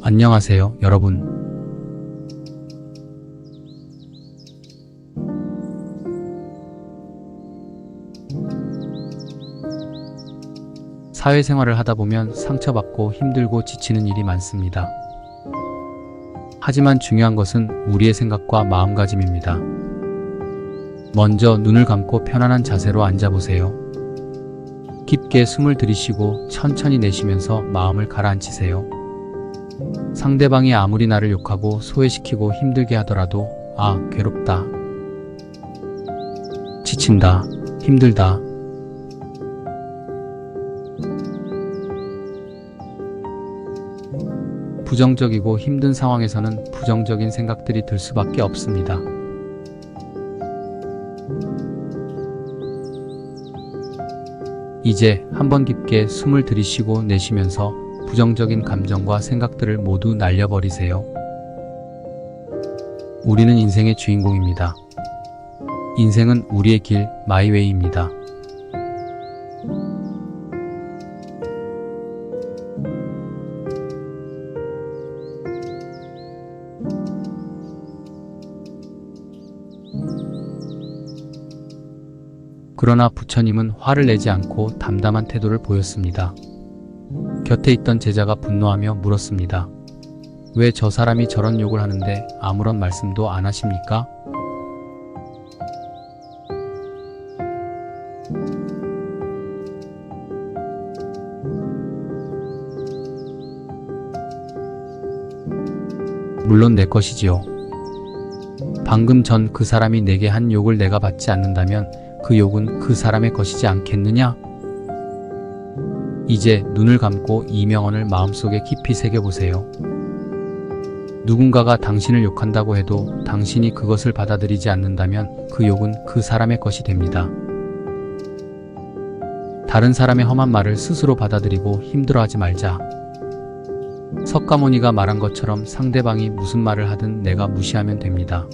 안녕하세요, 여러분. 사회생활을 하다 보면 상처받고 힘들고 지치는 일이 많습니다. 하지만 중요한 것은 우리의 생각과 마음가짐입니다. 먼저 눈을 감고 편안한 자세로 앉아보세요. 깊게 숨을 들이쉬고 천천히 내쉬면서 마음을 가라앉히세요. 상대방이 아무리 나를 욕하고 소외시키고 힘들게 하더라도 괴롭다, 지친다, 힘들다. 부정적이고 힘든 상황에서는 부정적인 생각들이 들 수밖에 없습니다. 이제 한번 깊게 숨을 들이쉬고 내쉬면서 부정적인 감정과 생각들을 모두 날려버리세요. 우리는 인생의 주인공입니다. 인생은 우리의 길, 마이웨이입니다. 그러나 부처님은 화를 내지 않고 담담한 태도를 보였습니다. 곁에 있던 제자가 분노하며 물었습니다. 왜 저 사람이 저런 욕을 하는데 아무런 말씀도 안 하십니까? 물론 내 것이지요. 방금 전 그 사람이 내게 한 욕을 내가 받지 않는다면 그 욕은 그 사람의 것이지 않겠느냐? 이제 눈을 감고 이 명언을 마음속에 깊이 새겨보세요. 누군가가 당신을 욕한다고 해도 당신이 그것을 받아들이지 않는다면 그 욕은 그 사람의 것이 됩니다. 다른 사람의 험한 말을 스스로 받아들이고 힘들어하지 말자. 석가모니가 말한 것처럼 상대방이 무슨 말을 하든 내가 무시하면 됩니다.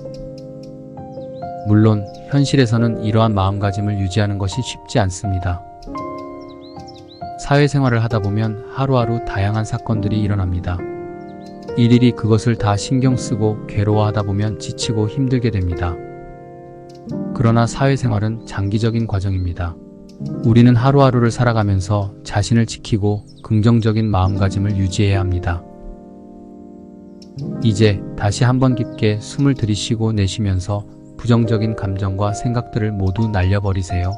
물론 현실에서는 이러한 마음가짐을 유지하는 것이 쉽지 않습니다. 사회생활을 하다 보면 하루하루 다양한 사건들이 일어납니다. 일일이 그것을 다 신경 쓰고 괴로워하다 보면 지치고 힘들게 됩니다. 그러나 사회생활은 장기적인 과정입니다. 우리는 하루하루를 살아가면서 자신을 지키고 긍정적인 마음가짐을 유지해야 합니다. 이제 다시 한번 깊게 숨을 들이쉬고 내쉬면서 부정적인 감정과 생각들을 모두 날려버리세요.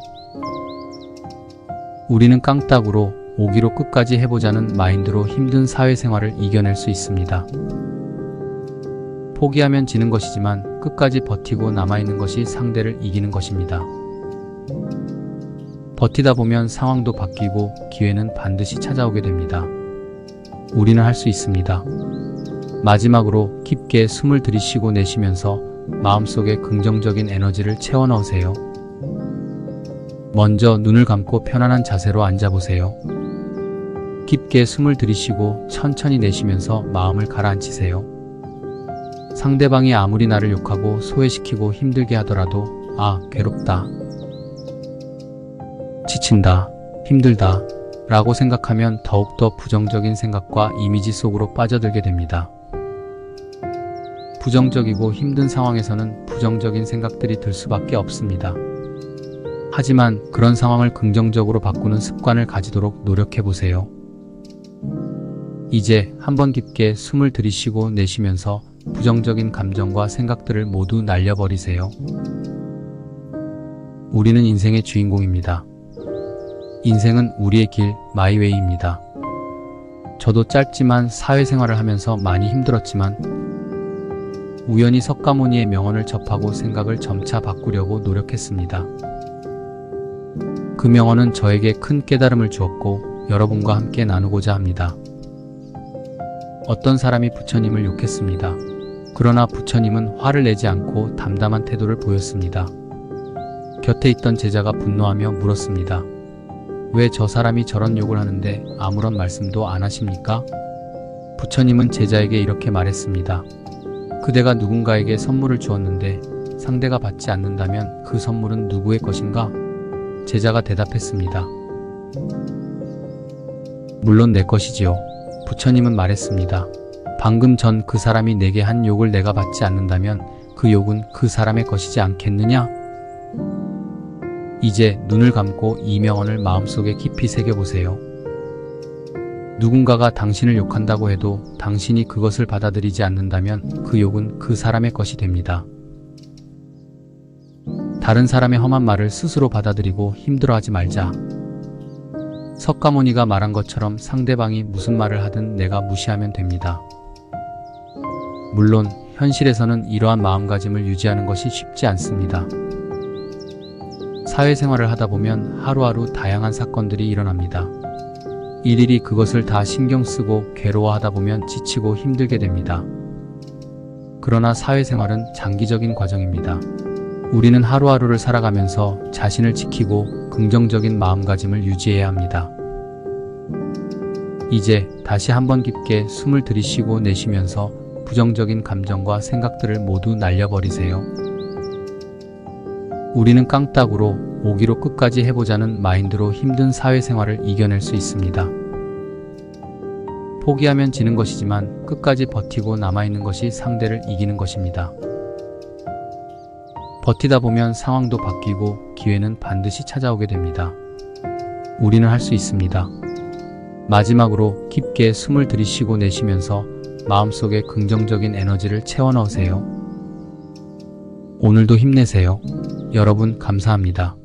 우리는 깡따구로 오기로 끝까지 해보자는 마인드로 힘든 사회생활을 이겨낼 수 있습니다. 포기하면 지는 것이지만 끝까지 버티고 남아있는 것이 상대를 이기는 것입니다. 버티다 보면 상황도 바뀌고 기회는 반드시 찾아오게 됩니다. 우리는 할 수 있습니다. 마지막으로 깊게 숨을 들이쉬고 내쉬면서 마음속에 긍정적인 에너지를 채워 넣으세요. 먼저 눈을 감고 편안한 자세로 앉아보세요. 깊게 숨을 들이쉬고 천천히 내쉬면서 마음을 가라앉히세요. 상대방이 아무리 나를 욕하고 소외시키고 힘들게 하더라도 괴롭다, 지친다, 힘들다 라고 생각하면 더욱더 부정적인 생각과 이미지 속으로 빠져들게 됩니다. 부정적이고 힘든 상황에서는 부정적인 생각들이 들 수밖에 없습니다. 하지만 그런 상황을 긍정적으로 바꾸는 습관을 가지도록 노력해보세요. 이제 한번 깊게 숨을 들이쉬고 내쉬면서 부정적인 감정과 생각들을 모두 날려버리세요. 우리는 인생의 주인공입니다. 인생은 우리의 길, 마이웨이입니다. 저도 짧지만 사회생활을 하면서 많이 힘들었지만 우연히 석가모니의 명언을 접하고 생각을 점차 바꾸려고 노력했습니다. 그 명언은 저에게 큰 깨달음을 주었고 여러분과 함께 나누고자 합니다. 어떤 사람이 부처님을 욕했습니다. 그러나 부처님은 화를 내지 않고 담담한 태도를 보였습니다. 곁에 있던 제자가 분노하며 물었습니다. 왜 저 사람이 저런 욕을 하는데 아무런 말씀도 안 하십니까? 부처님은 제자에게 이렇게 말했습니다. 그대가 누군가에게 선물을 주었는데 상대가 받지 않는다면 그 선물은 누구의 것인가? 제자가 대답했습니다. 물론 내 것이지요. 부처님은 말했습니다. 방금 전 그 사람이 내게 한 욕을 내가 받지 않는다면 그 욕은 그 사람의 것이지 않겠느냐? 이제 눈을 감고 이 명언을 마음속에 깊이 새겨보세요. 누군가가 당신을 욕한다고 해도 당신이 그것을 받아들이지 않는다면 그 욕은 그 사람의 것이 됩니다. 다른 사람의 험한 말을 스스로 받아들이고 힘들어하지 말자. 석가모니가 말한 것처럼 상대방이 무슨 말을 하든 내가 무시하면 됩니다. 물론 현실에서는 이러한 마음가짐을 유지하는 것이 쉽지 않습니다. 사회생활을 하다 보면 하루하루 다양한 사건들이 일어납니다. 일일이 그것을 다 신경 쓰고 괴로워하다 보면 지치고 힘들게 됩니다. 그러나 사회생활은 장기적인 과정입니다. 우리는 하루하루를 살아가면서 자신을 지키고 긍정적인 마음가짐을 유지해야 합니다. 이제 다시 한번 깊게 숨을 들이쉬고 내쉬면서 부정적인 감정과 생각들을 모두 날려버리세요. 우리는 깡따구로 오기로 끝까지 해보자는 마인드로 힘든 사회생활을 이겨낼 수 있습니다. 포기하면 지는 것이지만 끝까지 버티고 남아있는 것이 상대를 이기는 것입니다. 버티다 보면 상황도 바뀌고 기회는 반드시 찾아오게 됩니다. 우리는 할 수 있습니다. 마지막으로 깊게 숨을 들이쉬고 내쉬면서 마음속에 긍정적인 에너지를 채워 넣으세요. 오늘도 힘내세요. 여러분 감사합니다.